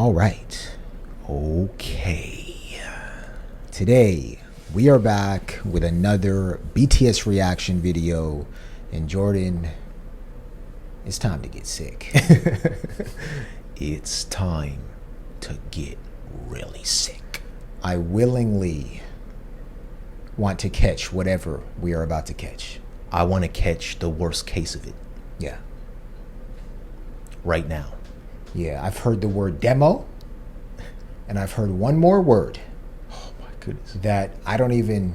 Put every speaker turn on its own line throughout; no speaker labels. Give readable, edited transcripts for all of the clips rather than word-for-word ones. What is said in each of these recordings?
All right. Okay. Today, we are back with another BTS reaction video. And Jordan, it's time to get sick.
It's time to get really sick.
I willingly want to catch whatever we are about to catch.
I want to catch the worst case of it
Yeah.
right now.
Yeah, I've heard the word demo, and I've heard one more word
Oh my goodness.
that I don't even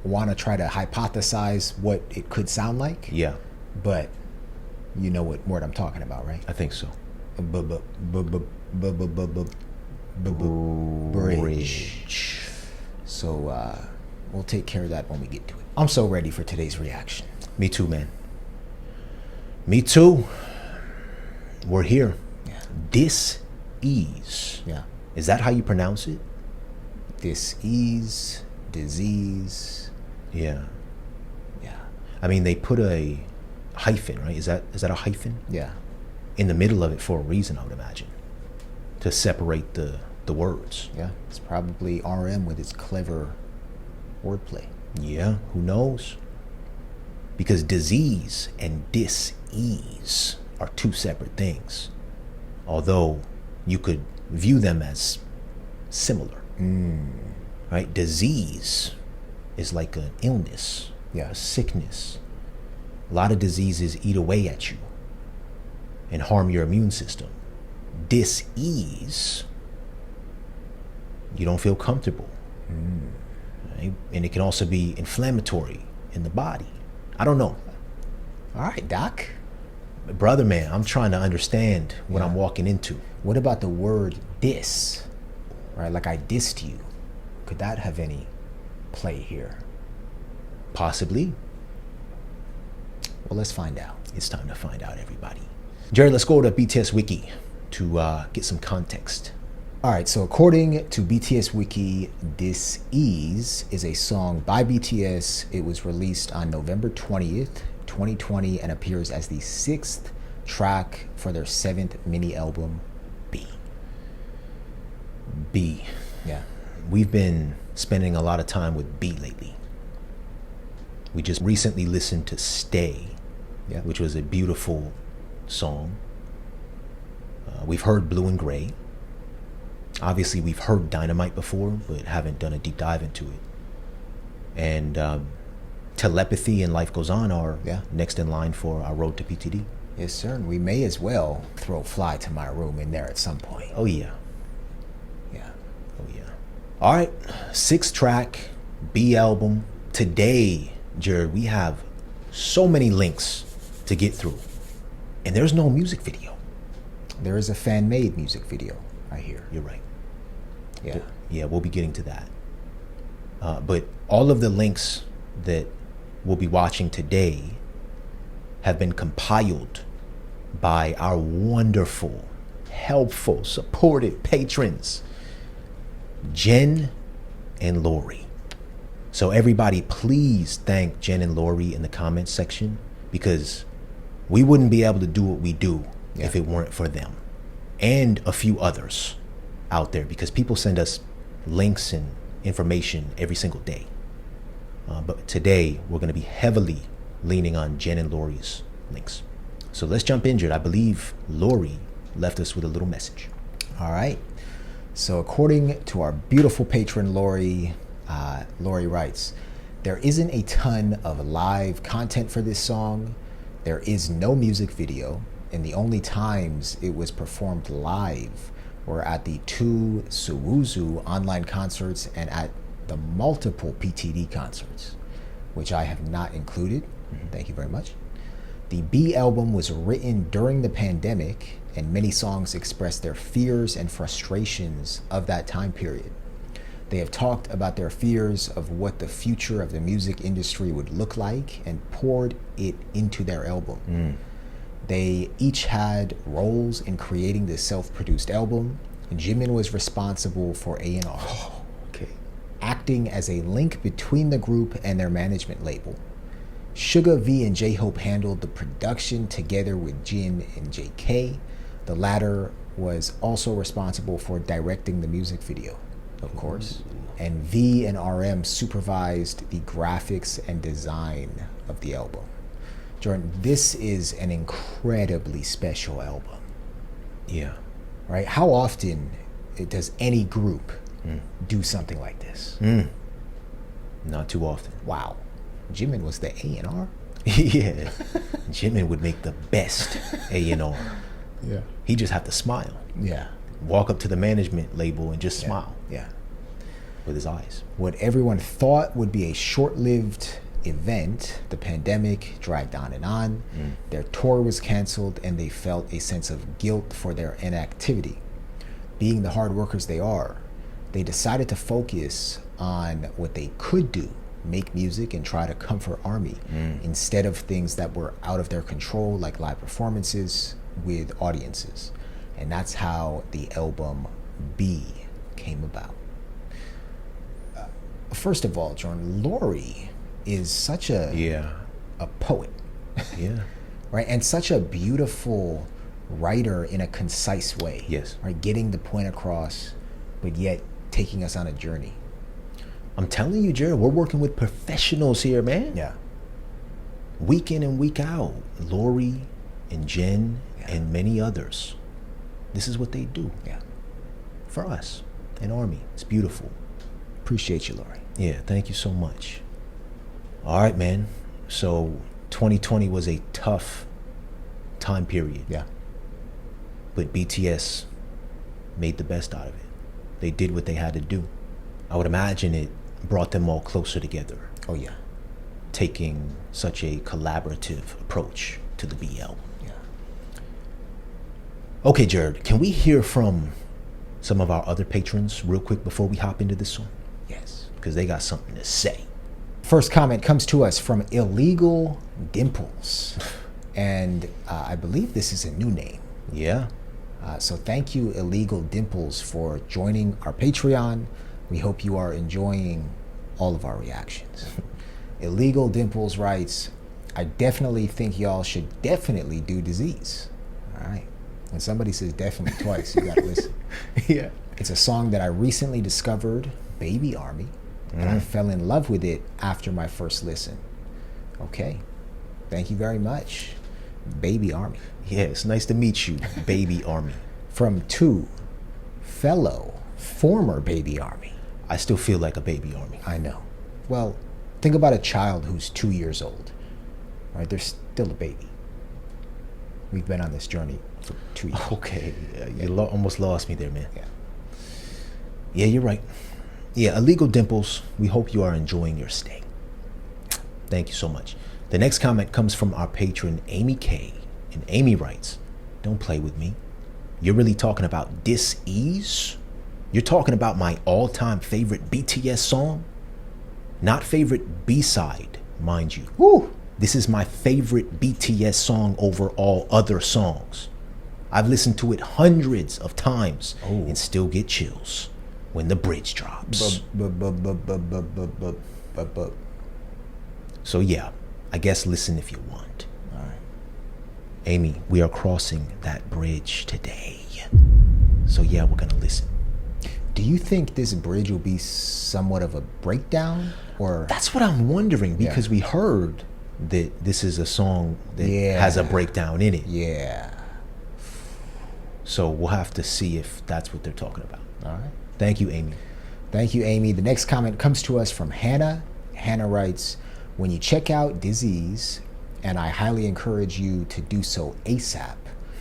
want to try to hypothesize what it could sound like,
Yeah,
but you know what word I'm talking about, right?
I think so.
Bridge. So we'll take care of that when we get to it. I'm so ready for today's reaction.
Me too, man. Me too. We're here.
Yeah.
Dis-ease.
Yeah.
Is that how you pronounce it?
Dis-ease, disease.
Yeah.
Yeah.
I mean, they put a hyphen, right? Is that a hyphen?
Yeah.
In the middle of it for a reason, I would imagine. To separate the words.
Yeah. It's probably RM with its clever wordplay.
Yeah, who knows? Because disease and dis-ease are two separate things. Although you could view them as similar. Right? Disease is like an illness,
Yeah.
a sickness. A lot of diseases eat away at you and harm your immune system. Dis-ease, you don't feel comfortable. Right? And it can also be inflammatory in the body. I don't know.
All right, Doc.
Brother, man, I'm trying to understand what
Yeah.
I'm walking into.
What about the word diss? Right? Like I dissed you. Could that have any play here?
Possibly.
Well, let's find out.
It's time to find out, everybody. Jerry, let's go to BTS Wiki to get some context.
All right, so according to BTS Wiki, Dis-ease is a song by BTS. It was released on November 20th, 2020, and appears as the 6th track for their 7th mini album, B.
B.
Yeah.
We've been spending a lot of time with B lately. We just recently listened to Stay,
Yeah.
which was a beautiful song. We've heard Blue and Gray. Obviously, we've heard Dynamite before, but haven't done a deep dive into it. And Telepathy and Life Goes On are
Yeah.
next in line for our road to PTD.
Yes, sir. And we may as well throw Fly to My Room in there at some point.
Oh, yeah.
Yeah.
Oh, yeah. All right. 6th track, B album. Today, Jared, we have so many links to get through. And there's no music video.
There is a fan-made music video, I hear.
You're right.
Yeah.
Yeah, we'll be getting to that. But all of the links that we'll be watching today have been compiled by our wonderful, helpful, supportive patrons, Jen and Lori. So everybody, please thank Jen and Lori in the comments section, because we wouldn't be able to do what we do if it weren't for them and a few others out there, because people send us links and information every single day. But today we're going to be heavily leaning on Jen and Lori's links. So let's jump into it. I believe Lori left us with a little message.
All right. So according to our beautiful patron, Lori, Lori writes, there isn't a ton of live content for this song. There is no music video, and the only times it was performed live were at the 2 Suwuzu online concerts and at the multiple PTD concerts, which I have not included. Thank you very much. The B album was written during the pandemic, and many songs express their fears and frustrations of that time period. They have talked about their fears of what the future of the music industry would look like and poured it into their album. They each had roles in creating this self-produced album. Jimin was responsible for A&R, acting as a link between the group and their management label. Suga V and J-Hope handled the production together with Jin and JK. The latter was also responsible for directing the music video, of course. And V and RM supervised the graphics and design of the album. Jordan, this is an incredibly special album.
Yeah.
Right? How often does any group do something like this?
Not too often.
Wow. Jimin was the A&R?
Yeah. Jimin would make the best A&R.
Yeah.
He just have to smile.
Yeah.
Walk up to the management label and just smile
Yeah.
with his eyes.
What everyone thought would be a short-lived event, the pandemic dragged on and on. Their tour was canceled, and they felt a sense of guilt for their inactivity. Being the hard workers they are, they decided to focus on what they could do, make music and try to comfort ARMY, instead of things that were out of their control, like live performances with audiences. And that's how the album B came about. First of all, Jordan, Lori is such a poet, right? And such a beautiful writer in a concise way.
Yes.
Right, getting the point across, but yet taking us on a journey.
I'm telling you, Jared, we're working with professionals here, man.
Yeah.
Week in and week out. Lori and Jen and many others. This is what they do.
Yeah.
For us and ARMY. It's beautiful.
Appreciate you, Lori.
Yeah, thank you so much. All right, man. So 2020 was a tough time period.
Yeah.
But BTS made the best out of it. They did what they had to do. I would imagine it brought them all closer together,
Oh, yeah.
taking such a collaborative approach to the BL.
Yeah.
Okay, Jared, can we hear from some of our other patrons real quick before we hop into this one?
Yes.
Because they got something to say.
First comment comes to us from Illegal Dimples. And I believe this is a new name.
Yeah.
So thank you, Illegal Dimples, for joining our Patreon. We hope you are enjoying all of our reactions. Illegal Dimples writes, I definitely think y'all should definitely do Disease. All right. When somebody says definitely twice, you gotta listen.
Yeah.
It's a song that I recently discovered, Baby Army, and I fell in love with it after my first listen. Okay. Thank you very much, Baby Army.
Yeah, it's nice to meet you, Baby Army.
From two fellow former Baby Army.
I still feel like a Baby Army.
I know. Well, think about a child who's 2 years old. Right? They're still a baby. We've been on this journey for 2 years.
Okay. You almost lost me there, man.
Yeah.
Yeah, you're right. Yeah, Illegal Dimples, we hope you are enjoying your stay. Thank you so much. The next comment comes from our patron, Amy K. And Amy writes, don't play with me. You're really talking about Dis-Ease? You're talking about my all-time favorite BTS song? Not favorite B-side, mind you.
Woo!
This is my favorite BTS song over all other songs. I've listened to it hundreds of times and still get chills when the bridge drops. So yeah, I guess listen if you want.
All right.
Amy, we are crossing that bridge today. So yeah, we're gonna listen.
Do you think this bridge will be somewhat of a breakdown, or
That's what I'm wondering, because we heard that this is a song that has a breakdown in it.
Yeah.
So we'll have to see if that's what they're talking about.
All right.
Thank you, Amy.
Thank you, Amy. The next comment comes to us from Hannah. Hannah writes, when you check out Disease, and I highly encourage you to do so ASAP,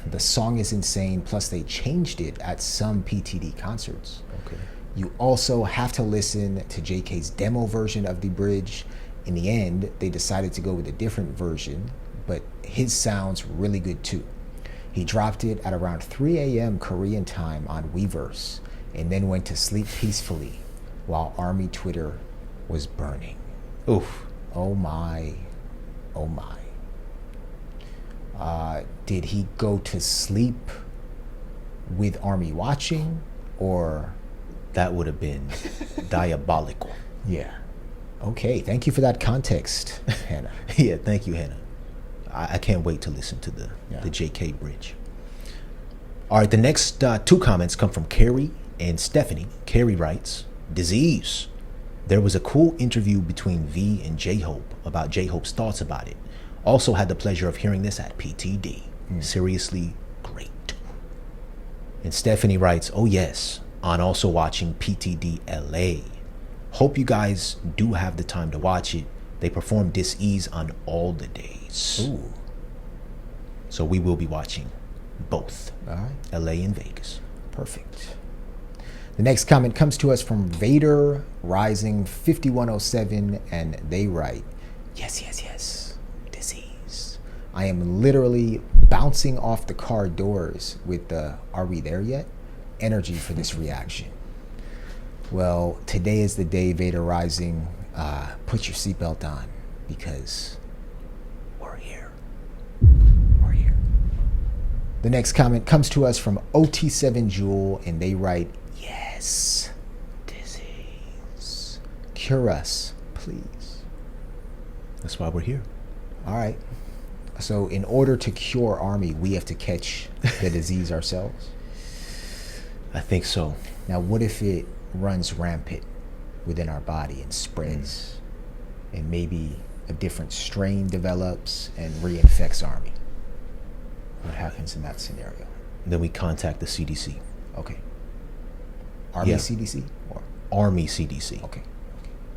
the song is insane, plus they changed it at some PTD concerts.
Okay.
You also have to listen to JK's demo version of the bridge. In the end, they decided to go with a different version, but his sounds really good too. He dropped it at around 3 a.m. Korean time on Weverse, and then went to sleep peacefully while ARMY Twitter was burning.
Oof.
Oh my, oh my. Did he go to sleep with ARMY watching, or?
That would have been diabolical.
Yeah. Okay, thank you for that context, Hannah.
Yeah, thank you, Hannah. I can't wait to listen to the JK bridge. All right, the next two comments come from Carrie and Stephanie. Carrie writes, Disease. There was a cool interview between V and J-Hope about J-Hope's thoughts about it. Also had the pleasure of hearing this at PTD. Seriously great. And Stephanie writes, oh yes, on also watching PTD LA. Hope you guys do have the time to watch it. They perform Dis-Ease on all the days.
Ooh.
So we will be watching both.
All right.
LA and Vegas.
Perfect. The next comment comes to us from Vader Rising 5107, and they write, yes, yes, yes, Disease. I am literally bouncing off the car doors with the "Are we there yet?" energy for this reaction. Well, today is the day, Vader Rising. Put your seatbelt on, because we're here. We're here. The next comment comes to us from OT7 Jewel, and they write, yes, Disease. Cure us, please.
That's why we're here.
All right. So in order to cure Army, we have to catch the disease ourselves?
I think so.
Now, what if it runs rampant within our body and spreads, and maybe a different strain develops and reinfects Army? What happens in that scenario?
Then we contact the CDC.
Okay. Army
Yeah.
CDC? Or
Army CDC.
okay.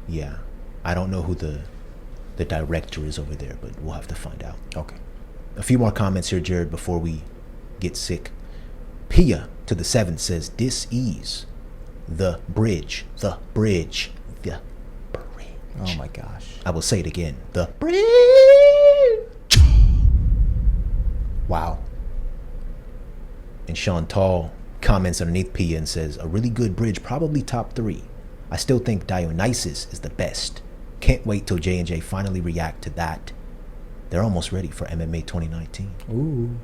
Yeah. I don't know who the director is over there, but we'll have to find out.
Okay.
A few more comments here, Jared, before we get sick. Pia to the 7th says, Dis-Ease. The bridge. The bridge. The bridge.
Oh my gosh.
I will say it again. The bridge.
Wow.
And Sean Tall comments underneath Pia and says, a really good bridge, probably top 3. I still think Dionysus is the best. Can't wait till J&J finally react to that. They're almost ready for MMA 2019.
Ooh.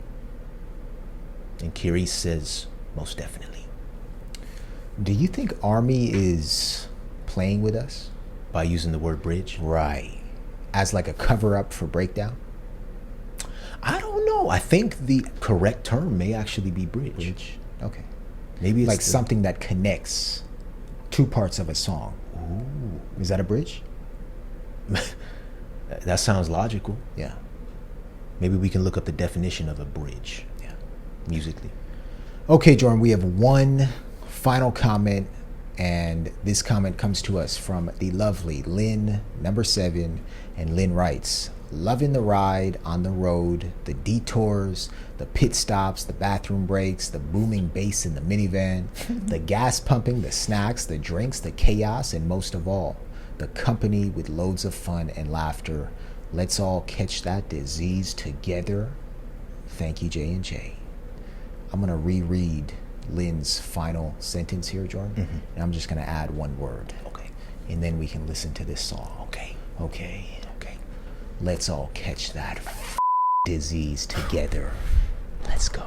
And Kiri says, most definitely.
Do you think Army is playing with us?
By using the word bridge?
Right. As like a cover up for Breakdown?
I don't know. I think the correct term may actually be bridge.
Okay.
Maybe it's
Like something that connects two parts of a song. Ooh. Is that a bridge?
That sounds logical.
Yeah.
Maybe we can look up the definition of a bridge.
Yeah.
Musically.
Okay, Jordan, we have one final comment, and this comment comes to us from the lovely Lynn, number 7, and Lynn writes, loving the ride on the road, the detours, the pit stops, the bathroom breaks, the booming bass in the minivan, the gas pumping, the snacks, the drinks, the chaos, and most of all, the company with loads of fun and laughter. Let's all catch that disease together. Thank you, J&J. I'm going to reread Lynn's final sentence here, Jordan, and I'm just going to add one word.
Okay.
And then we can listen to this song.
Okay.
Okay. Let's all catch that disease together. Let's go.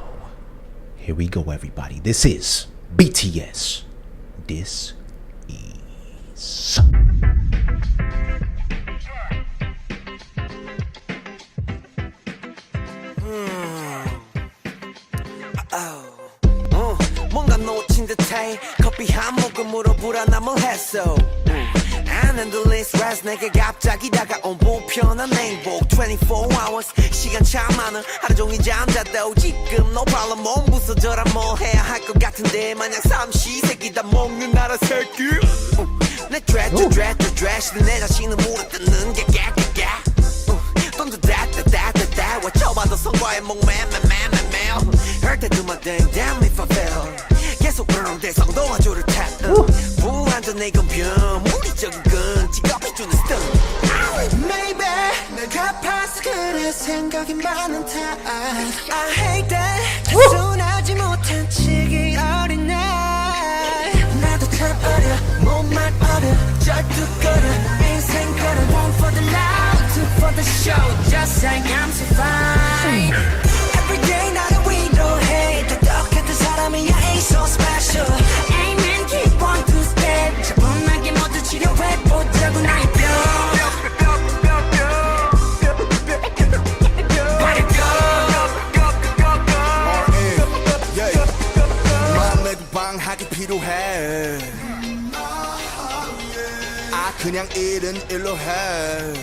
Here we go, everybody. This is BTS. Dis-Ease.
뭔가 놓친 듯해 커피 한 모금으로 불안함을 했어 안 흔들린 스트레스 내게 갑자기 다가온 불편한 행복 24 hours 시간 참 많아 하루 종일 잠자도 지금 no problem 몸 부서져라 뭘 해야 할 것 같은데 마냥 삼시세끼 다 먹는 나라 새끼 내 드레스 내 자신을 물어뜯는 게 깨깨깨 던져 다다다다다 외쳐봐도 성과에 목매매매매매 Hurt that do my thing damn if I fail 계속 대성도 화조를 탓 불완전 내 건변 물리적인 건 직업이 주는 스턴 Maybe 내가 파스 그래 생각이 많은 탓 I hate that 단순하지 못한 치기 어린 날 나도 참 어려 몸만 어려 절뚝거려 인생 걸어 One for the loud, two for the show Just saying I'm so fine Every day 나를 위로해 똑똑했던 사람이야 ain't so special Amen keep on to step 차분하게 모두 치료해보자고 나의 뼈 Let it go 해 아 그냥 일은 일로 해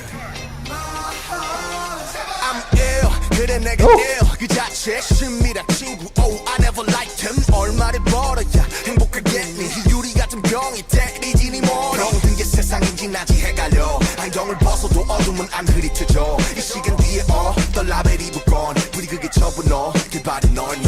I'm ill 그래 내가 ill 그 자체 심이라 친구 Oh I never liked him 얼마를 벌어야 행복하겠니 유리 같은 병이 때리지니 뭘 병든 게 세상인지 나지 헷갈려 안경을 벗어도 어둠은 안 흐릿해져 이 시간 뒤에 더 라벨이 붙건 불이 그게 전부 너 길바리 넌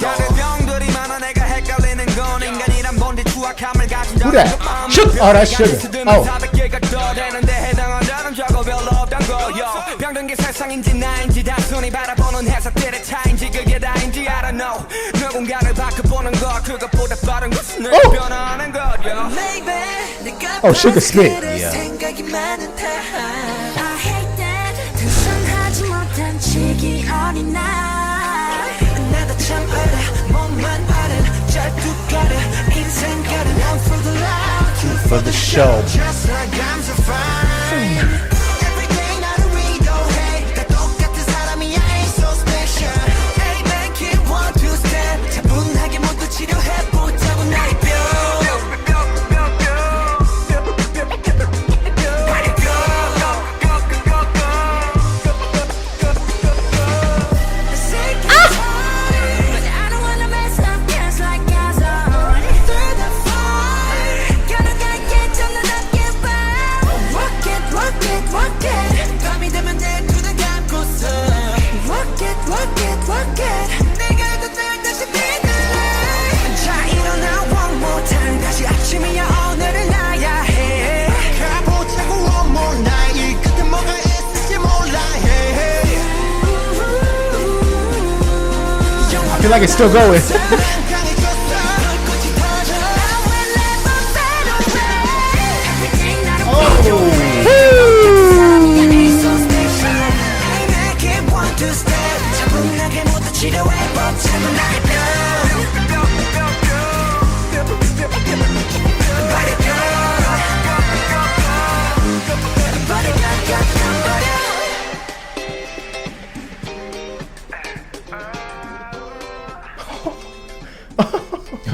다른 병들이 많아 내가 헷갈리는 건 인간이란 뭔데 추악함을 가진
Who that? Sugar. Oh, that's Sugar. Oh.
400개가 더 되는데 해당한다는 저거 별로 없단 거요 병든 게 세상인지 나인지 단순히 바라보는 해석들의 차인지 그게 다인지 I don't know 누군가를 바꿔보는 것 그것보다 빠른 것은 늘 변하는 거요
Oh, Sugar spit.
Yeah.
생각이 많은데 I hate that 등산하지 못한 치기 어린 날 나도 참 어려 몸만 어려 짤뚝거려 인생 걸어 One for the love two
For the show.
Just like I'm so fine Every day 나를 위로해 다 똑같은 사람이야 ain't so special Hey man keep one two step 차분하게 모두 치료해보자고 나의 뼈
I feel like it's still going.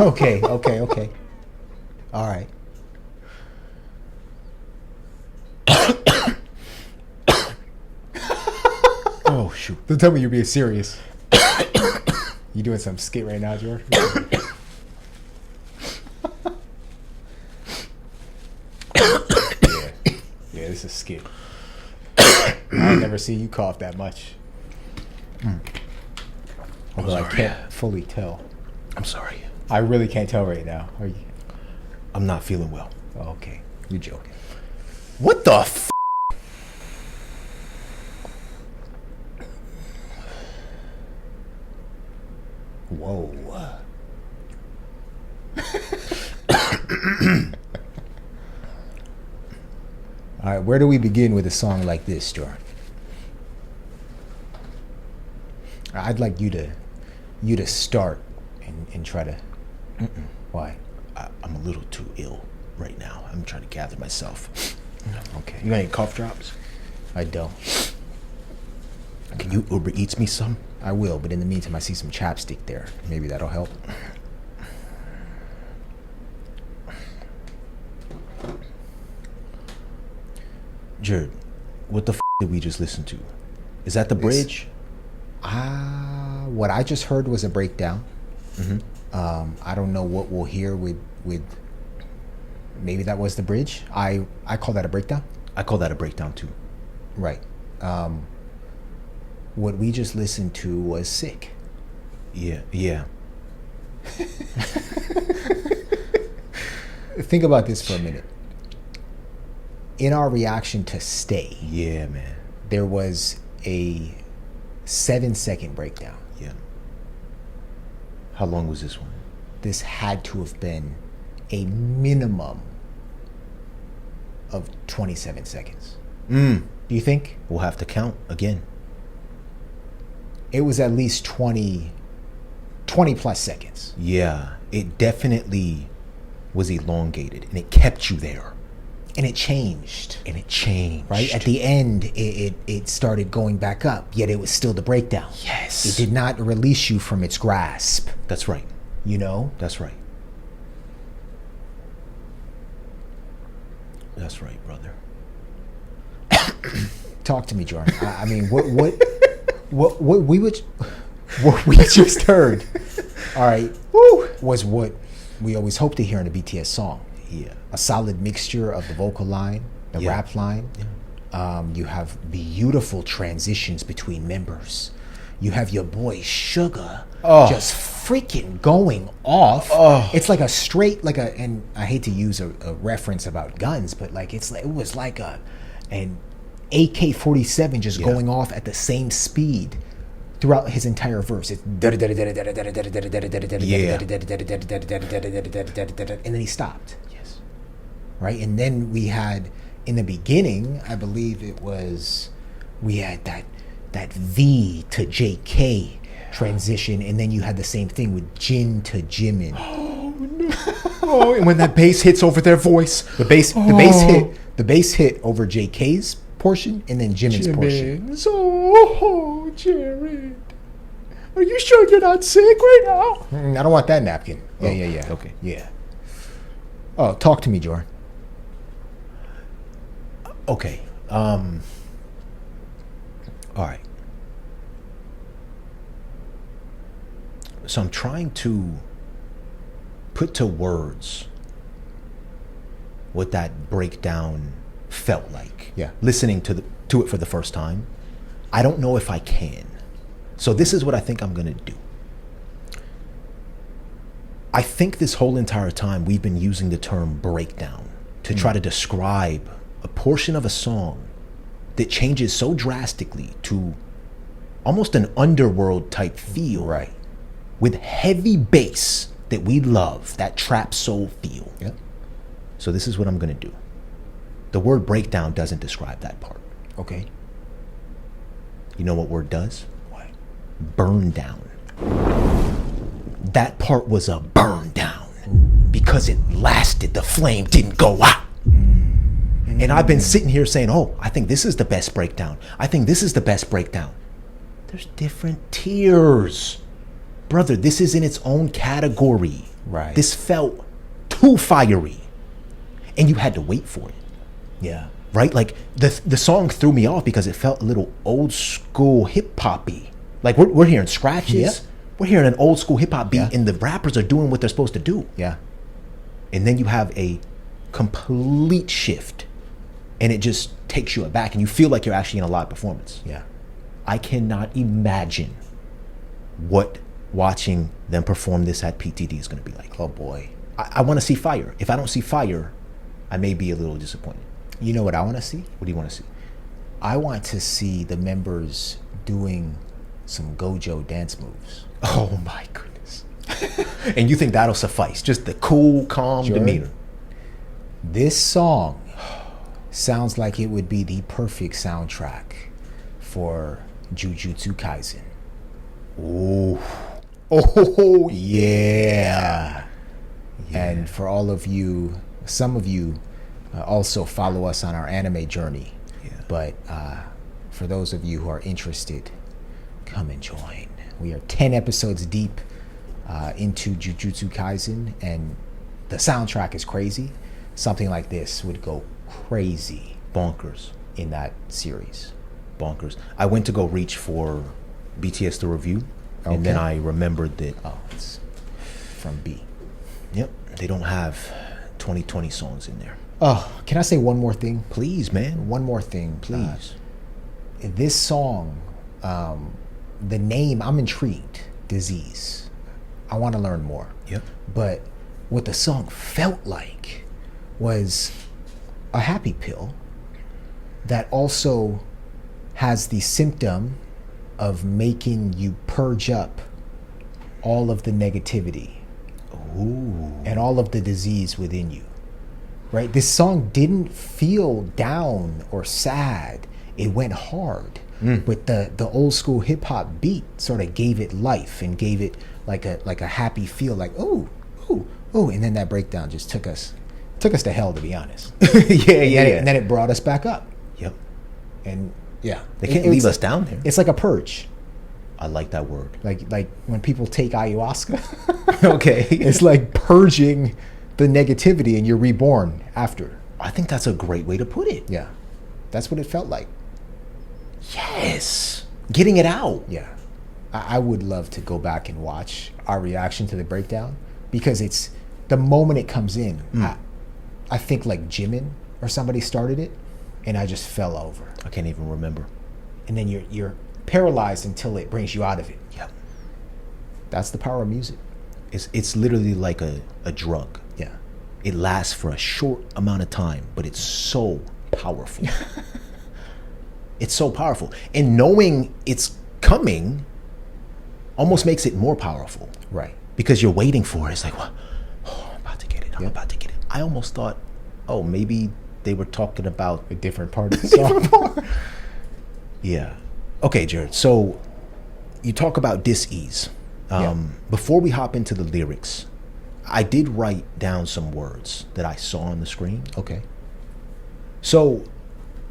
Okay. All right.
Oh shoot!
Don't tell me you're being serious. You doing some skit right now, George? Yeah, this is a skit. I've never seen you cough that much. Although I can't fully tell.
I'm sorry.
I really can't tell right now. Are you?
I'm not feeling well.
Oh, okay, you're joking.
What the f?
Whoa. All right, where do we begin with a song like this, Jordan? I'd like you to start and try to. Why?
I'm a little too ill right now. I'm trying to gather myself.
Okay.
You got any cough drops?
I don't.
Can you Uber Eats me some?
I will, but in the meantime, I see some chapstick there. Maybe that'll help.
Jared, what the f did we just listen to? Is that the bridge?
What I just heard was a breakdown. I don't know what we'll hear with. Maybe that was the bridge. I call that a breakdown.
I call that a breakdown too.
Right. What we just listened to was sick.
Yeah.
Think about this for a minute. In our reaction to Stay,
Yeah, man.
there was a 7-second breakdown.
Yeah. How long was this one?
This had to have been a minimum of 27 seconds. Do you think?
We'll have to count again.
It was at least 20 plus seconds.
Yeah, it definitely was elongated, and it kept you there.
And it changed. Right? At the end, it started going back up, yet it was still the breakdown.
Yes.
It did not release you from its grasp,
That's right.
you know?
That's right. That's right, brother.
Talk to me, Jordan. I mean, what we just heard, all right, was what we always hope to hear in a BTS song.
Yeah.
A solid mixture of the vocal line, the
Yeah.
rap line.
Yeah.
You have beautiful transitions between members. You have your boy Sugar just freaking going off. It's like a straight, and I hate to use a reference about guns, but like it was like an AK-47 just going off at the same speed throughout his entire verse. It's and then he stopped.
Yes.
Right, and then we had in the beginning, I believe it was, we had that V to JK transition, and then you had the same thing with Jin to Jimin.
Oh, and when that bass hits over their voice,
The bass hit over JK's portion, and then Jimin's portion.
Oh, Jared, are you sure you're not sick right now?
I don't want that napkin. Yeah.
Okay.
Yeah. Oh, talk to me, Jordan.
Okay. All right. So I'm trying to put to words what that breakdown felt like.
Yeah.
Listening to it for the first time. I don't know if I can. So this is what I think I'm going to do. I think this whole entire time we've been using the term breakdown to try to describe a portion of a song that changes so drastically to almost an underworld type feel.
Right.
With heavy bass that we love, that trap soul feel.
Yep.
So this is what I'm going to do. The word breakdown doesn't describe that part.
Okay.
You know what word does?
What?
Burn down. That part was a burn down because it lasted. The flame didn't go out. And I've been sitting here saying, oh, I think this is the best breakdown. I think this is the best breakdown. There's different tiers. Brother, this is in its own category.
Right.
This felt too fiery. And you had to wait for it.
Yeah.
Right? Like the song threw me off because it felt a little old school hip hoppy. Like we're hearing scratches.
Yep.
We're hearing an old school hip hop beat,
Yeah.
and the rappers are doing what they're supposed to do.
Yeah.
And then you have a complete shift, and it just takes you aback, and you feel like you're actually in a live performance.
Yeah.
I cannot imagine what watching them perform this at PTD is going to be like.
Oh boy.
I want to see fire. If I don't see fire, I may be a little disappointed.
You know what I want to see?
What do you want to see?
I want to see the members doing some Gojo dance moves.
Oh my goodness. And you think that'll suffice? Just the cool, calm
Jordan,
demeanor.
This song sounds like it would be the perfect soundtrack for Jujutsu Kaisen.
Ooh.
Oh, yeah. And for all of you, some of you also follow us on our anime journey.
Yeah.
But for those of you who are interested, come and join. We are 10 episodes deep into Jujutsu Kaisen, and the soundtrack is crazy. Something like this would go crazy
Bonkers.
in that series.
Bonkers. I went to go reach for BTS the review, and then
Okay.
I remembered that,
Oh, it's from B.
yep, they don't have 2020 songs in there.
Oh, can I say one more thing?
Please, man.
One more thing,
Please.
This song, the name, I'm intrigued. Disease. I want to learn more.
Yep.
But what the song felt like was a happy pill that also has the symptom of making you purge up all of the negativity and all of the disease within you. Right? This song didn't feel down or sad. It went hard. But the old school hip hop beat sort of gave it life and gave it like a happy feel, like oh, and then that breakdown just took us to hell, to be honest. And then it brought us back up.
Yep.
And yeah,
They can't leave us down there.
It's like a purge.
I like that word.
Like when people take ayahuasca.
Okay.
It's like purging the negativity, and you're reborn after.
I think that's a great way to put it.
Yeah. That's what it felt like.
Yes. Getting it out.
Yeah. I would love to go back and watch our reaction to the breakdown, because it's the moment it comes in. I think like Jimin or somebody started it, and I just fell over.
I can't even remember.
And then you're paralyzed until it brings you out of it.
Yep.
That's the power of music.
It's literally like a drug.
Yeah.
It lasts for a short amount of time, but it's so powerful. It's so powerful. And knowing it's coming almost makes it more powerful.
Right.
Because you're waiting for it. It's like, well, oh, I'm about to get it. I'm about to get it. I almost thought, oh, maybe they were talking about
A different part of the song.
Yeah. Okay, Jared. So you talk about dis-ease. Before we hop into the lyrics, I did write down some words that I saw on the screen.
Okay.
So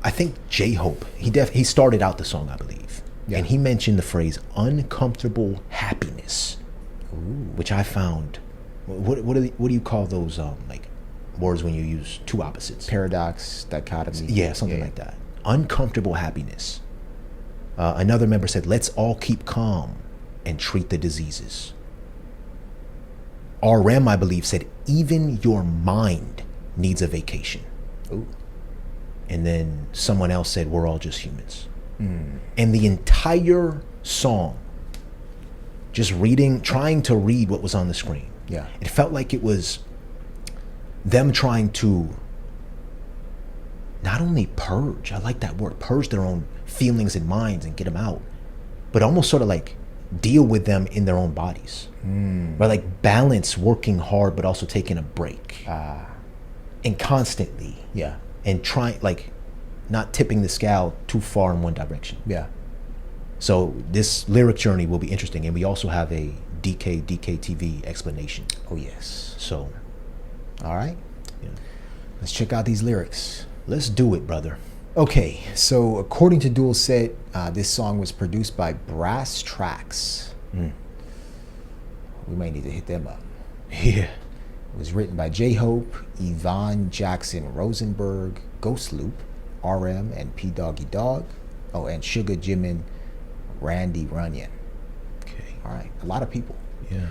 I think J-Hope, he started out the song, I believe.
Yeah.
And he mentioned the phrase uncomfortable happiness, which I found, what do you call those like words when you use two opposites?
Paradox, dichotomy.
Yeah, something like that. Uncomfortable happiness. Another member said, let's all keep calm and treat the diseases. RM, I believe, said, even your mind needs a vacation.
Ooh.
And then someone else said, we're all just humans. And the entire song, just trying to read what was on the screen.
Yeah.
It felt like it was them trying to not only purge, I like that word, purge their own feelings and minds and get them out, but almost sort of like deal with them in their own bodies. Right? Like balance working hard, but also taking a break. And constantly.
Yeah.
And trying, like, not tipping the scale too far in one direction.
Yeah.
So this lyric journey will be interesting. And we also have a DKTV explanation.
Oh, yes.
So.
All right.
Yeah.
Let's check out these lyrics.
Let's do it, brother.
Okay, so according to Dual Set, this song was produced by Brass Tracks. We might need to hit them up.
Yeah.
It was written by J-Hope, Yvonne Jackson Rosenberg, Ghost Loop, RM, and P Doggy Dog. Oh, and Sugar Jimin, Randy Runyon.
Okay.
All right, a lot of people.
Yeah.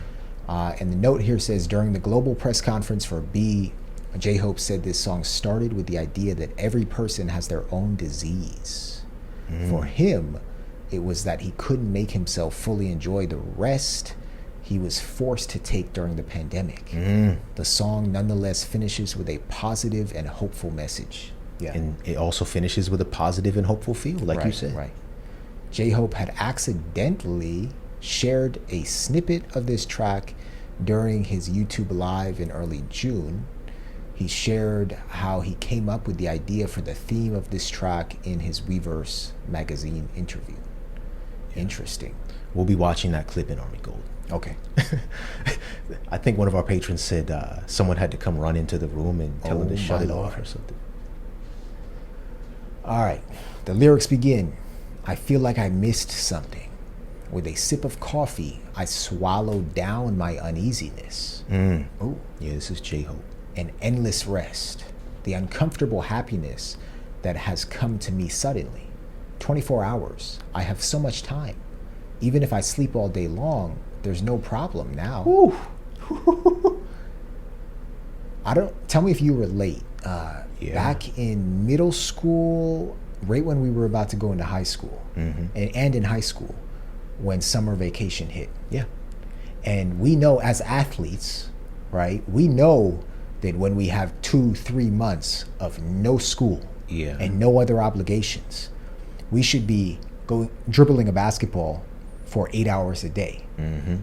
And the note here says, during the global press conference for B, J-Hope said this song started with the idea that every person has their own disease. For him, it was that he couldn't make himself fully enjoy the rest he was forced to take during the pandemic. The song nonetheless finishes with a positive and hopeful message. Yeah.
And it also finishes with a positive and hopeful feel, like you said.
Right. J-Hope had accidentally shared a snippet of this track during his YouTube Live in early June. He shared how he came up with the idea for the theme of this track in his Weverse magazine interview. Interesting.
We'll be watching that clip in Army Gold.
Okay.
I think one of our patrons said someone had to come run into the room and tell him to shut it off or something.
All right. The lyrics begin. I feel like I missed something. With a sip of coffee, I swallowed down my uneasiness.
Oh, yeah, this is J-Hope.
An endless rest. The uncomfortable happiness that has come to me suddenly. 24 hours. I have so much time. Even if I sleep all day long, there's no problem now. Tell me if you relate. Back in middle school, right when we were about to go into high school, and in high school, when summer vacation hit.
Yeah.
And we know as athletes, right, we know that when we have 2-3 months of no school and no other obligations, we should be dribbling a basketball for 8 hours a day.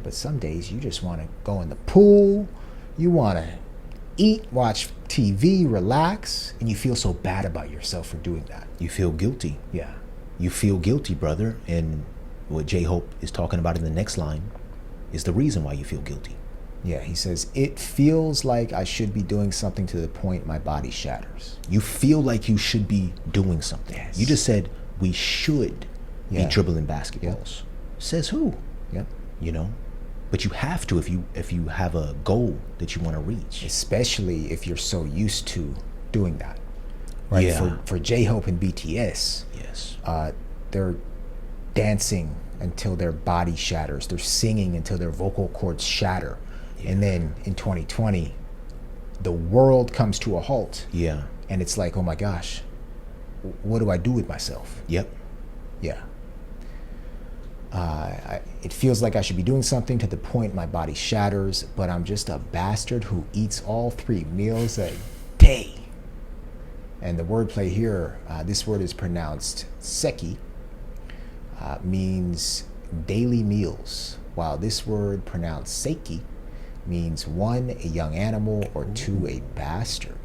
But some days you just want to go in the pool, you want to eat, watch TV, relax, and you feel so bad about yourself for doing that.
You feel guilty.
Yeah.
You feel guilty, brother. And what J-Hope is talking about in the next line is the reason why you feel guilty.
Yeah, he says, it feels like I should be doing something to the point my body shatters.
You feel like you should be doing something.
Yes.
You just said we should be dribbling basketballs.
Yep.
Says who?
Yep.
You know? But you have to if you have a goal that you want to reach.
Especially if you're so used to doing that. right?
Yeah.
For J-Hope and BTS,
Yes.
they're dancing until their body shatters. They're singing until their vocal cords shatter. And then in 2020, the world comes to a halt.
Yeah.
And it's like, oh my gosh, what do I do with myself?
Yep.
Yeah. It feels like I should be doing something to the point my body shatters, but I'm just a bastard who eats all 3 meals a day. And the wordplay here, this word is pronounced seki, means daily meals, while this word pronounced seiki means 1, a young animal, or 2, a bastard.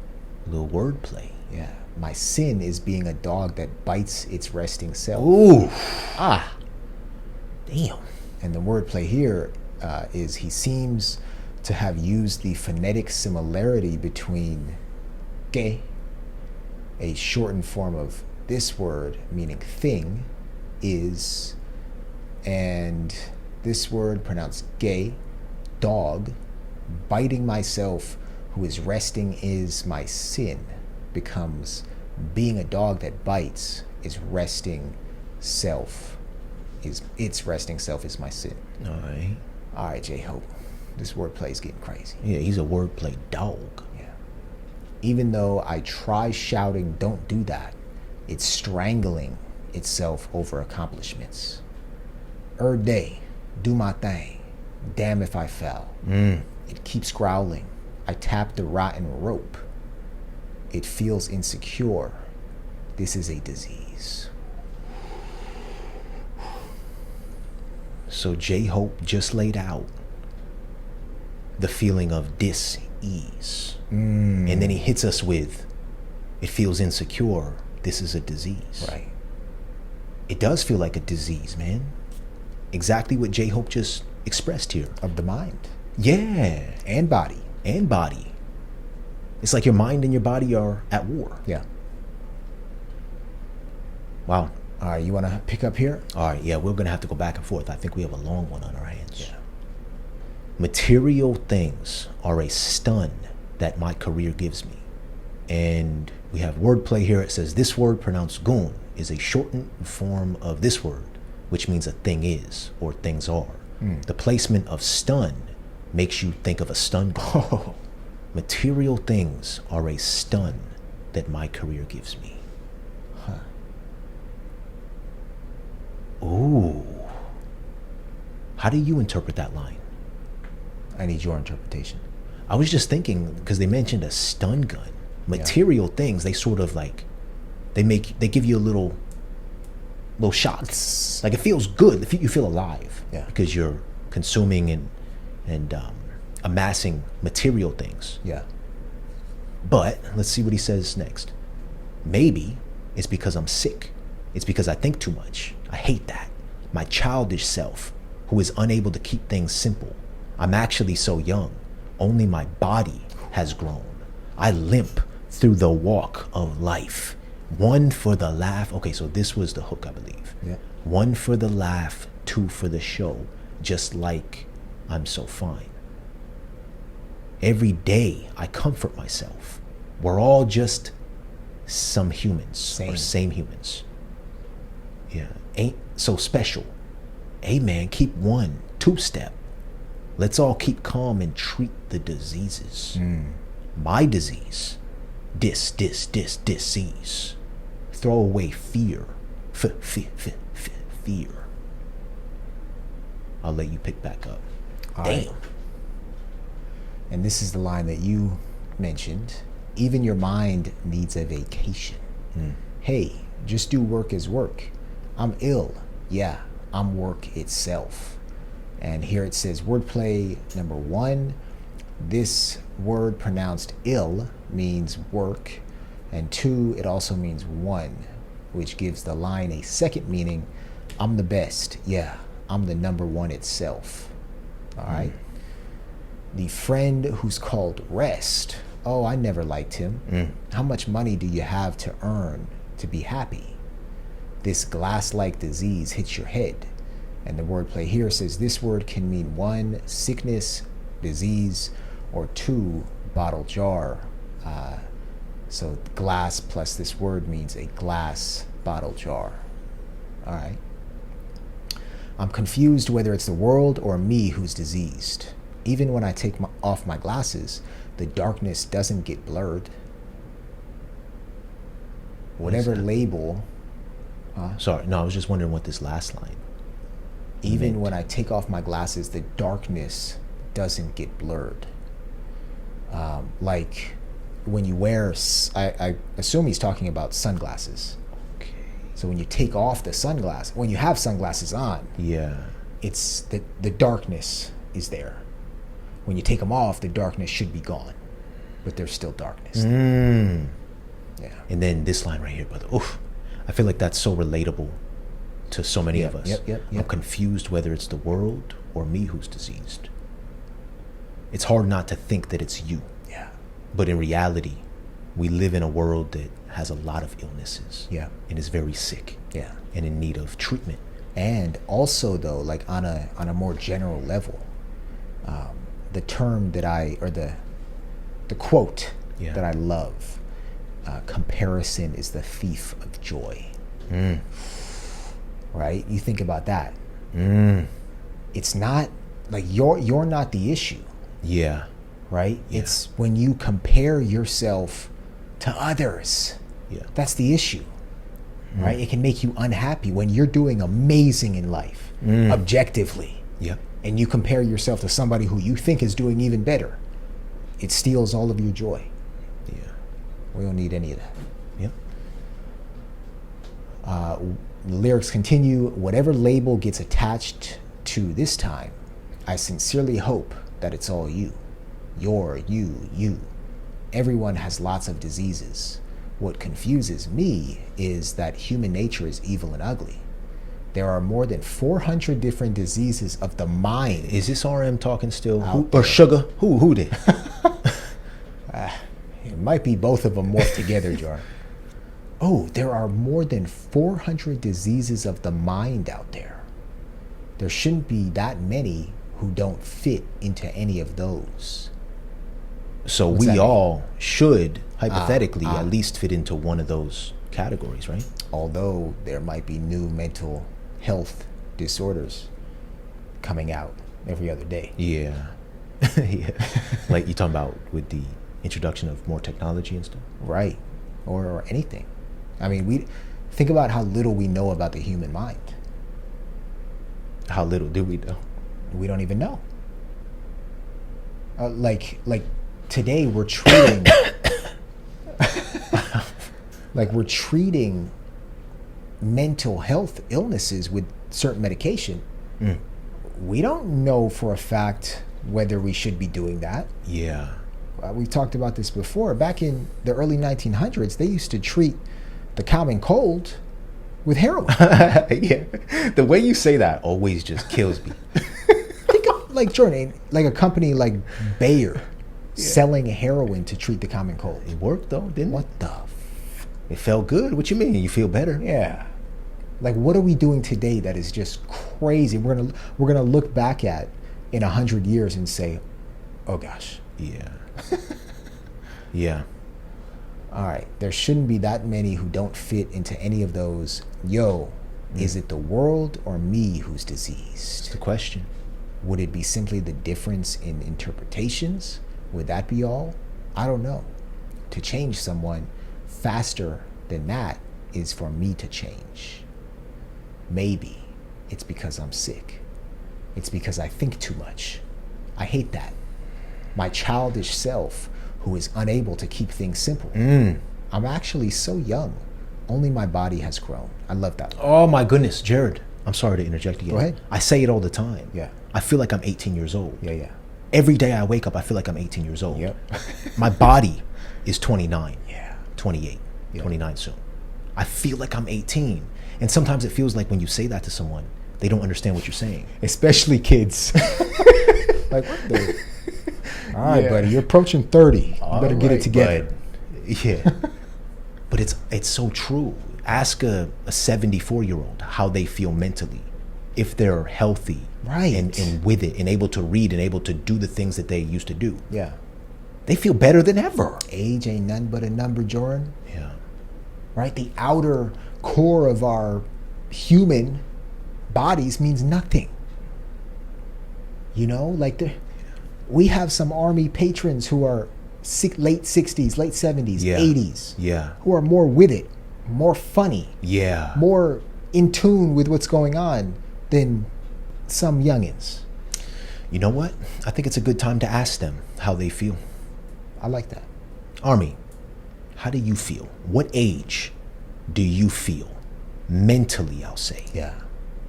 Little wordplay.
Yeah. My sin is being a dog that bites its resting self.
Ooh. Ah. Damn.
And the wordplay here is he seems to have used the phonetic similarity between que, a shortened form of this word meaning thing, is, and this word pronounced gay, dog, biting myself who is resting is my sin, becomes being a dog that bites is resting self, is its resting self is my sin.
All right.
All right, J-Hope, this wordplay is getting crazy.
Yeah, he's a wordplay dog.
Yeah. Even though I try shouting, don't do that, it's strangling itself over accomplishments. Day, do my thing. Damn if I fell. It keeps growling. I tap the rotten rope. It feels insecure. This is a disease.
So J-Hope just laid out the feeling of dis-ease. And then he hits us with, it feels insecure. This is a disease.
Right.
It does feel like a disease, man. Exactly what J-Hope just expressed here.
Of the mind.
Yeah.
And body.
And body. It's like your mind and your body are at war.
Yeah.
Wow.
All right, you want to pick up here?
All right, yeah, we're going to have to go back and forth. I think we have a long one on our hands. Yeah. Material things are a stun that my career gives me. And we have wordplay here. It says this word pronounced goon is a shortened form of this word, which means a thing is or things are. The placement of stun makes you think of a stun gun.
Oh.
Material things are a stun that my career gives me. Ooh. How do you interpret that line?
I need your interpretation.
I was just thinking, because they mentioned a stun gun. Material things, they sort of like, they give you a little shots. Like it feels good. You feel alive.
Yeah.
Because you're consuming and amassing material things.
Yeah.
But let's see what he says next. Maybe it's because I'm sick. It's because I think too much. I hate that. My childish self, who is unable to keep things simple. I'm actually so young. Only my body has grown. I limp through the walk of life. 1 for the laugh. Okay, so this was the hook, I believe.
Yeah.
1 for the laugh, 2 for the show. Just like I'm so fine. Every day I comfort myself. We're all just some humans or same humans. Yeah, ain't so special. Hey man, keep 1, 2-step. Let's all keep calm and treat the diseases. My disease, disease. Throw away fear, fear. I'll let you pick back up.
All
Damn.
right. And this is the line that you mentioned. Even your mind needs a vacation. Hey, just do work as work. I'm ill. Yeah, I'm work itself. And here it says wordplay number 1. This word pronounced ill means work. And 2, it also means 1, which gives the line a second meaning. I'm the best. Yeah, I'm the number 1 itself. All right. The friend who's called rest. Oh, I never liked him. How much money do you have to earn to be happy? This glass-like disease hits your head. And the wordplay here says this word can mean 1, sickness, disease, or 2, bottle jar. So glass plus this word means a glass bottle jar. All right. I'm confused whether it's the world or me who's diseased. Even when I take off my glasses, the darkness doesn't get blurred. Whatever label.
Sorry, no, I was just wondering what this last line.
Even when I take off my glasses, the darkness doesn't get blurred. Like when you wear, I assume he's talking about sunglasses.
Okay.
So when you take off the sunglasses, when you have sunglasses on,
Yeah.
it's the darkness is there. When you take them off, the darkness should be gone, but there's still darkness. Yeah.
And then this line right here, brother. Oof. I feel like that's so relatable to so many of us.
Yep.
I'm confused whether it's the world or me who's diseased. It's hard not to think that it's you.
Yeah.
But in reality, we live in a world that has a lot of illnesses.
Yeah.
And is very sick.
Yeah.
And in need of treatment.
And also though, like on a more general level, the term that the quote that I love, comparison is the thief of joy. Right? You think about that. It's not like you're not the issue.
Yeah.
Right?
Yeah.
It's when you compare yourself to others.
Yeah.
That's the issue. Right? It can make you unhappy when you're doing amazing in life, objectively.
Yeah.
And you compare yourself to somebody who you think is doing even better. It steals all of your joy.
Yeah.
We don't need any of that.
Yep.
The lyrics continue, whatever label gets attached to this time, I sincerely hope that it's all you. You're you. Everyone has lots of diseases. What confuses me is that human nature is evil and ugly. There are more than 400 different diseases of the mind.
Is this RM talking still?
Out
Or Sugar? Who did?
It might be both of them morphed together, Jar. Oh, there are more than 400 diseases of the mind out there. There shouldn't be that many who don't fit into any of those.
So
What's
we
that mean?
all should, hypothetically, at least fit into one of those categories, right?
Although there might be new mental health disorders coming out every other day.
Yeah. Yeah. Like you're talking about with the introduction of more technology and stuff?
Right. Or anything. I mean, we think about how little we know about the human mind.
How little do we know?
We don't even know. Like today we're treating we're treating mental health illnesses with certain medication. We don't know for a fact whether we should be doing that.
Yeah.
We've talked about this before. Back in the early 1900s, they used to treat the common cold with heroin.
Yeah. The way you say that always just kills me.
Think of like Jordan, like a company like Bayer selling heroin to treat the common cold.
It worked though, didn't it?
What the?
It felt good. What you mean? You feel better?
Yeah. Like, what are we doing today that is just crazy? We're gonna look back at in 100 years and say, oh gosh.
Yeah. Yeah.
All right, there shouldn't be that many who don't fit into any of those. Yo, is it the world or me who's diseased?
It's the question.
Would it be simply the difference in interpretations? Would that be all? I don't know. To change someone faster than that is for me to change. Maybe it's because I'm sick. It's because I think too much. I hate that. My childish self who is unable to keep things simple. I'm actually so young. Only my body has grown. I love that.
Oh my goodness, Jared. I'm sorry to interject again.
Go ahead.
I say it all the time.
Yeah.
I feel like I'm 18 years old.
Yeah.
Every day I wake up, I feel like I'm 18 years old.
Yep.
My body is 29.
Yeah.
28.
Yeah.
29 soon. I feel like I'm 18. And sometimes it feels like when you say that to someone, they don't understand what you're saying.
Especially kids. Like, what the? All right,
Yeah.
buddy, you're approaching 30. You better get it together.
Yeah. But it's so true. Ask a 74-year-old how they feel mentally, if they're healthy,
Right.
and with it, and able to read and able to do the things that they used to do.
Yeah.
They feel better than ever.
Age ain't nothing but a number, Jordan.
Yeah.
Right? The outer core of our human bodies means nothing. You know, like we have some army patrons who are late 60s, late 70s,
Yeah.
80s,
Yeah.
who are more with it, more funny,
Yeah.
more in tune with what's going on than some youngins.
You know what? I think it's a good time to ask them how they feel.
I like that.
Army, how do you feel? What age do you feel? Mentally, I'll say.
Yeah.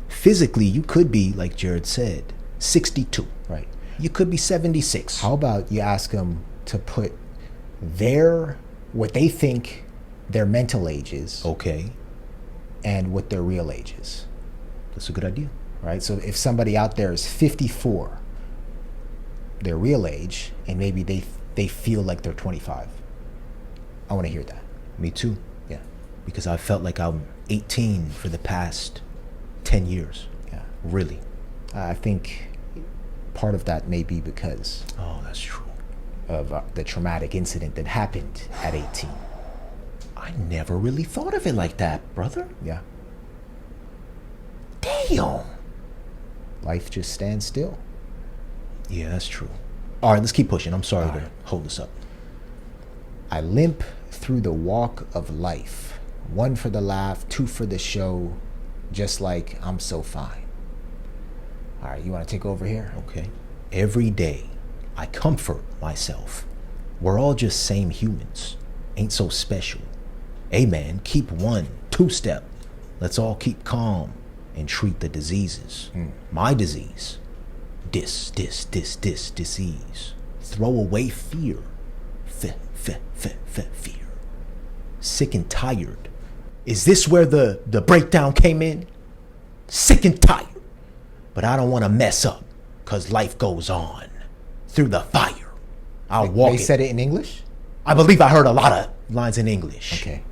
Physically, you could be, like Jared said, 62.
Right.
You could be 76.
How about you ask them to put what they think their mental age is
Okay.
and what their real age is,
That's a good idea.
right? So if somebody out there is 54, their real age, and maybe they feel like they're 25, I want to hear that.
Me too.
Yeah.
Because I felt like I'm 18 for the past 10 years.
Yeah.
Really.
I think part of that may be because
Oh, that's true.
of the traumatic incident that happened at 18.
I never really thought of it like that, brother.
Yeah.
Damn.
Life just stands still.
Yeah, that's true. All right, let's keep pushing. I'm sorry
All
to
right.
hold this up.
I limp through the walk of life. 1 for the laugh, 2 for the show, just like I'm so fine. All right, you want to take over here?
Okay. Every day, I comfort myself. We're all just same humans. Ain't so special. Hey man, keep 1, 2-step. Let's all keep calm and treat the diseases. My disease. Disease. Throw away fear. Fear. Sick and tired. Is this where the breakdown came in? Sick and tired. But I don't want to mess up, because life goes on. Through the fire, I'll walk
They
it.
said it in English?
I believe I heard a lot of lines in English.
Okay,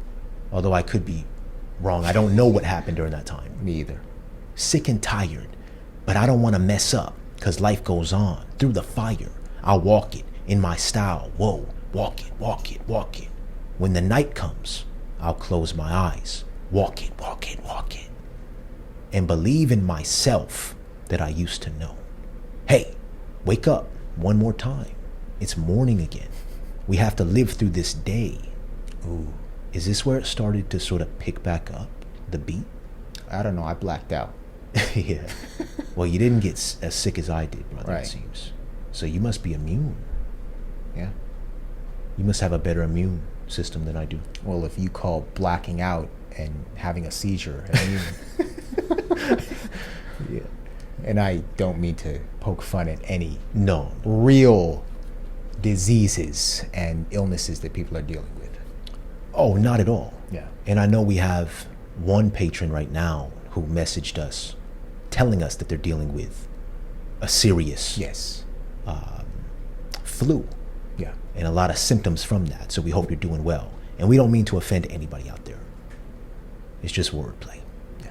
Although I could be wrong. I don't know what happened during that time.
me either.
Sick and tired, but I don't want to mess up, because life goes on. Through the fire, I'll walk it in my style. Whoa, walk it. When the night comes, I'll close my eyes. Walk it. And believe in myself that I used to know. Hey, wake up one more time. It's morning again. We have to live through this day. Ooh, is this where it started to sort of pick back up, the beat?
I don't know, I blacked out.
Yeah. Well, you didn't get as sick as I did, brother,
Right.
it seems. So you must be immune.
Yeah.
You must have a better immune system than I do.
Well, if you call blacking out and having a seizure, I mean, yeah. And I don't mean to poke fun at any
No.
real diseases and illnesses that people are dealing with.
Oh, not at all.
Yeah.
And I know we have one patron right now who messaged us telling us that they're dealing with a serious
Yes.
flu
Yeah.
and a lot of symptoms from that. So we hope you're doing well. And we don't mean to offend anybody out there. It's just wordplay.
Yeah.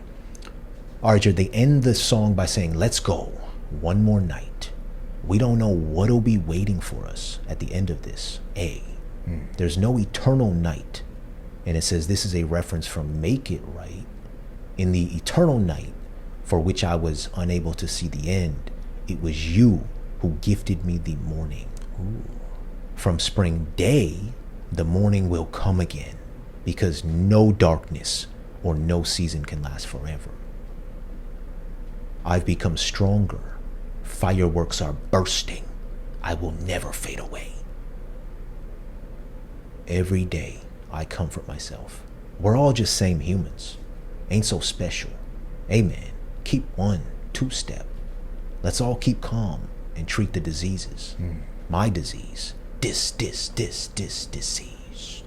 All right, Jared, they end the song by saying, let's go one more night. We don't know what'll be waiting for us at the end of this. There's no eternal night. And it says this is a reference from Make It Right. In the eternal night, for which I was unable to see the end, it was you who gifted me the morning. From spring day, the morning will come again, because no darkness or no season can last forever. I've become stronger. Fireworks are bursting. I will never fade away. Every day, I comfort myself. We're all just same humans. Ain't so special. Amen. Keep 1, 2-step. Let's all keep calm and treat the diseases. My disease. Disease.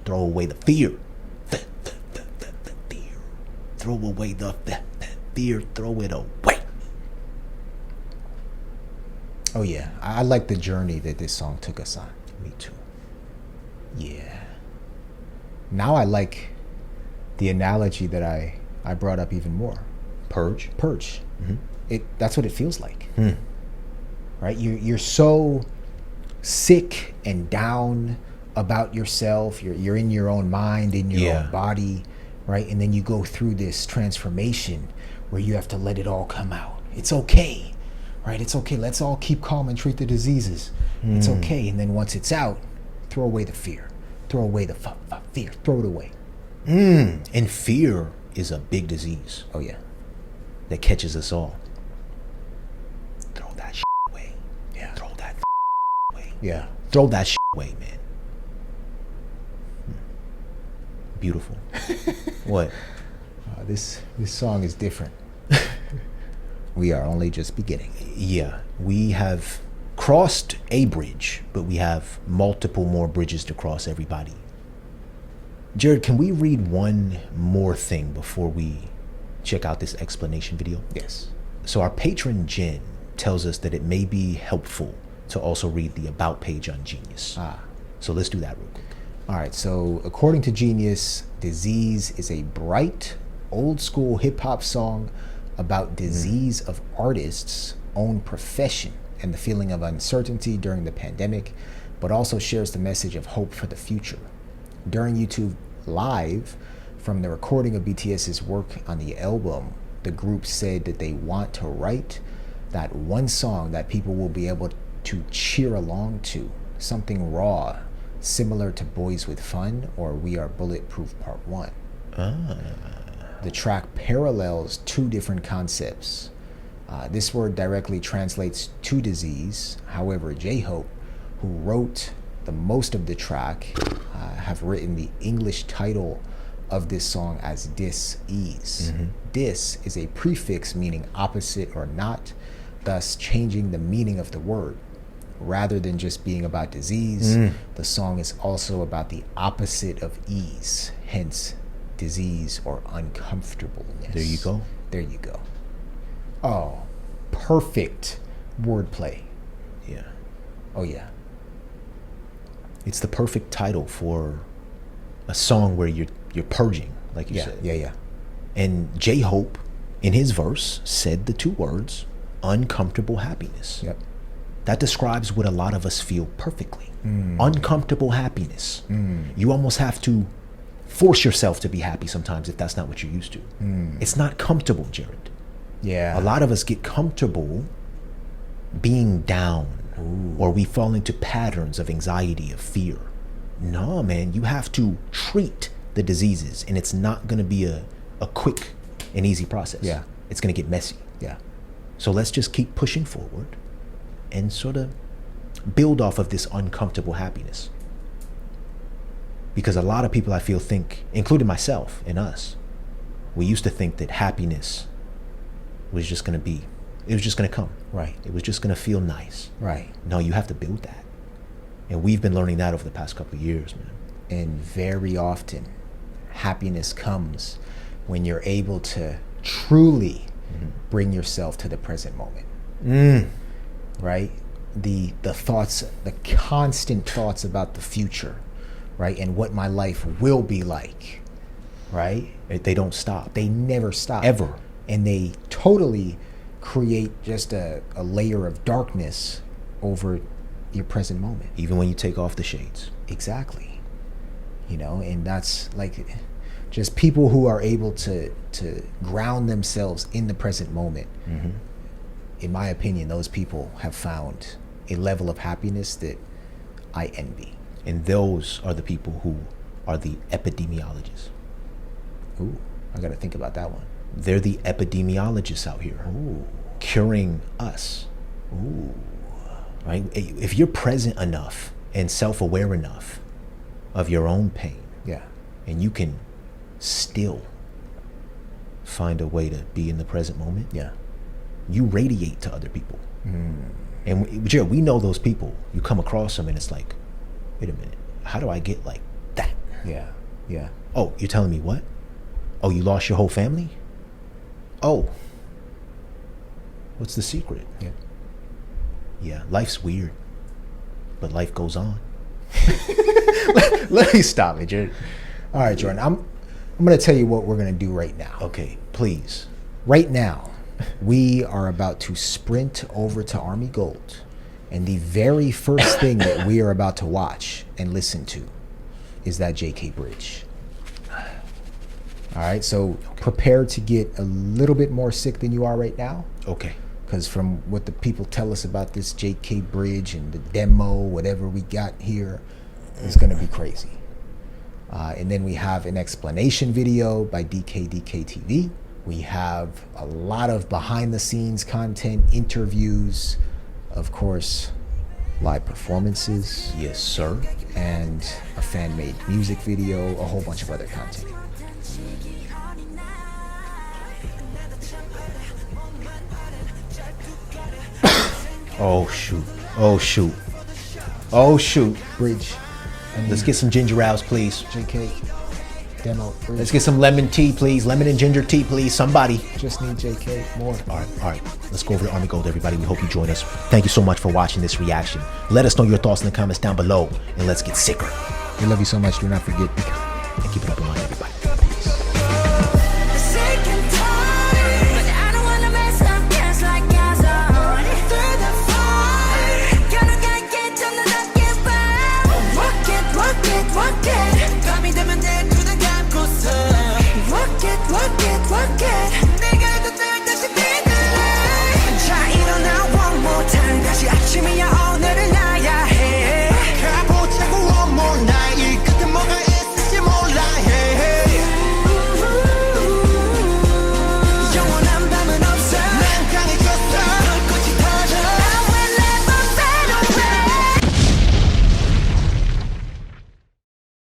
Throw away the fear. Fear. Throw away the fear. Throw it away.
Oh yeah, I like the journey that this song took us on.
Me too.
Yeah. Now I like the analogy that I brought up even more.
Purge.
That's what it feels like. Right? You're so sick and down about yourself. You're in your own mind, in your
Yeah.
own body, right? And then you go through this transformation where you have to let it all come out. It's okay, right? It's okay. Let's all keep calm and treat the diseases. It's okay. And then once it's out, throw away the fear. Throw away the fear. Throw it away.
And fear is a big disease
Oh yeah.
that catches us all. Throw that shit away.
Yeah.
Throw that away.
Yeah.
Throw that shit away, man. Beautiful. What?
This song is different. We are only just beginning.
Yeah, we have crossed a bridge, but we have multiple more bridges to cross, everybody. Jared, can we read one more thing before we check out this explanation video?
Yes.
So our patron Jen tells us that it may be helpful to also read the about page on Genius. So let's do that real quick.
All right. So according to Genius, Disease is a bright, old school hip hop song about disease of artists' own profession and the feeling of uncertainty during the pandemic, but also shares the message of hope for the future. During YouTube Live, from the recording of BTS's work on the album, the group said that they want to write that one song that people will be able to cheer along to, something raw, similar to Boys with Fun or We Are Bulletproof Part 1. The track parallels two different concepts. This word directly translates to disease. However, J-Hope, who wrote the most of the track, have written the English title of this song as dis-ease. Dis is a prefix meaning opposite or not, thus changing the meaning of the word. Rather than just being about disease, the song is also about the opposite of ease, hence disease or uncomfortableness.
There you go.
There you go. Oh, perfect wordplay.
Yeah.
Oh yeah.
It's the perfect title for a song where you're purging, like you
Yeah,
said.
yeah.
And J-Hope, in his verse, said the two words, uncomfortable happiness.
Yep.
That describes what a lot of us feel perfectly. Uncomfortable happiness. You almost have to force yourself to be happy sometimes if that's not what you're used to. It's not comfortable, Jared.
Yeah.
A lot of us get comfortable being down, or we fall into patterns of anxiety, of fear. No, man, you have to treat the diseases, and it's not going to be a quick and easy process.
Yeah.
It's going to get messy.
Yeah.
So let's just keep pushing forward and sort of build off of this uncomfortable happiness. Because a lot of people, I feel, think, including myself and us, we used to think that happiness was just going to be, it was just going to come.
Right.
It was just going to feel nice.
Right.
No, you have to build that. And we've been learning that over the past couple of years, man.
And very often, happiness comes when you're able to truly bring yourself to the present moment. Right? The thoughts, the constant thoughts about the future, right? And what my life will be like, right?
They don't stop.
They never stop.
Ever.
And they totally create just a layer of darkness over your present moment.
Even when you take off the shades.
Exactly. You know, and that's like just people who are able to ground themselves in the present moment. In my opinion, those people have found a level of happiness that I envy.
And those are the people who are the epidemiologists.
Ooh, I got to think about that one.
They're the epidemiologists out here.
Ooh.
Curing us.
Ooh.
Right? If you're present enough and self-aware enough of your own pain,
Yeah.
and you can still find a way to be in the present moment,
Yeah.
you radiate to other people. And Jared, we know those people. You come across them and it's like, wait a minute, how do I get like that?
Yeah. Yeah.
Oh, you're telling me what? Oh, you lost your whole family? Oh, what's the secret?
Yeah.
Yeah, life's weird, but life goes on. Let me stop it, Jared.
All right, Jordan. I'm going to tell you what we're going to do right now.
Okay, please.
Right now, we are about to sprint over to Army Gold And the very first thing that we are about to watch and listen to is that JK bridge. All right, so prepare to get a little bit more sick than you are right now.
Okay.
Because from what the people tell us about this JK bridge and the demo, whatever we got here, it's going to be crazy. And then we have an explanation video by DKDKTV. We have a lot of behind the scenes content, interviews, of course, live performances.
Yes, sir.
And a fan made music video, a whole bunch of other content.
Oh shoot. Oh shoot. Oh shoot.
Bridge.
Let's get some ginger ales, please.
JK demo. Bridge.
Let's get some lemon tea, please. Lemon and ginger tea, please. Somebody.
Just need JK more.
All right. Let's go over to Army Gold, everybody. We hope you join us. Thank you so much for watching this reaction. Let us know your thoughts in the comments down below, and let's get sicker.
We love you so much. Do not forget.
And keep it up in mind, everybody. Peace.
Sick and tired.